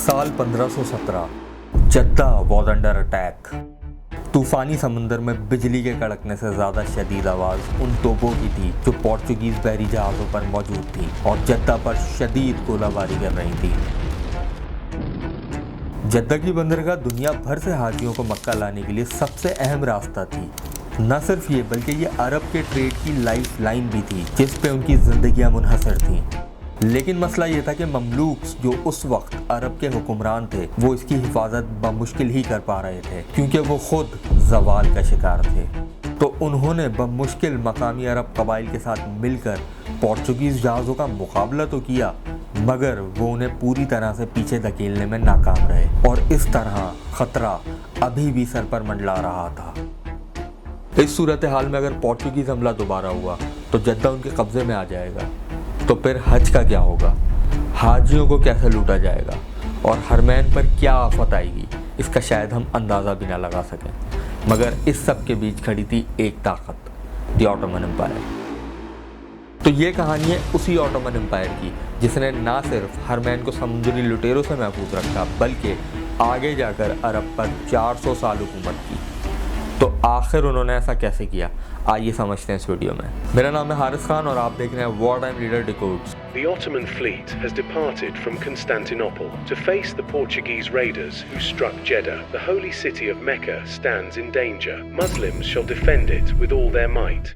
سال 1517 Jeddah was under attack. طوفانی سمندر میں بجلی کے کڑکنے سے زیادہ شدید آواز ان توپوں کی تھی جو پورچوگیز بحری جہازوں پر موجود تھیں اور جدہ پر شدید گولہ باری کر رہی تھی۔ جدہ کی بندرگاہ دنیا بھر سے حاجیوں کو مکہ لانے کے لیے سب سے اہم راستہ تھی۔ نہ صرف یہ بلکہ یہ عرب کے ٹریڈ کی لائف لائن بھی تھی جس پہ ان کی زندگیاں منحصر تھیں۔ لیکن مسئلہ یہ تھا کہ مملوکس جو اس وقت عرب کے حکمران تھے وہ اس کی حفاظت بمشکل ہی کر پا رہے تھے کیونکہ وہ خود زوال کا شکار تھے۔ تو انہوں نے بمشکل مقامی عرب قبائل کے ساتھ مل کر پورچوگیز جہازوں کا مقابلہ تو کیا مگر وہ انہیں پوری طرح سے پیچھے دھکیلنے میں ناکام رہے، اور اس طرح خطرہ ابھی بھی سر پر منڈلا رہا تھا۔ اس صورتحال میں اگر پورچوگیز حملہ دوبارہ ہوا تو جدہ ان کے قبضے میں آ جائے گا، تو پھر حج کا کیا ہوگا، حاجیوں کو کیسے لوٹا جائے گا اور حرمین پر کیا آفت آئے گی، اس کا شاید ہم اندازہ بھی نہ لگا سکیں۔ مگر اس سب کے بیچ کھڑی تھی ایک طاقت، دی آٹومن امپائر۔ تو یہ کہانی ہے اسی آٹومن امپائر کی جس نے نہ صرف حرمین کو سمندری لٹیروں سے محفوظ رکھا بلکہ آگے جا کر عرب پر 400 سال حکومت کی۔ تو آخر انہوں نے ایسا کیسے کیا، آئیے سمجھتے ہیں اس ویڈیو میں۔ میرا نام ہے حارث خان اور آپ دیکھ رہے ہیں war time leader decodes. The Ottoman fleet has departed from Constantinople to face the Portuguese raiders who struck Jeddah. The holy city of Mecca stands in danger. Muslims shall defend it with all their might.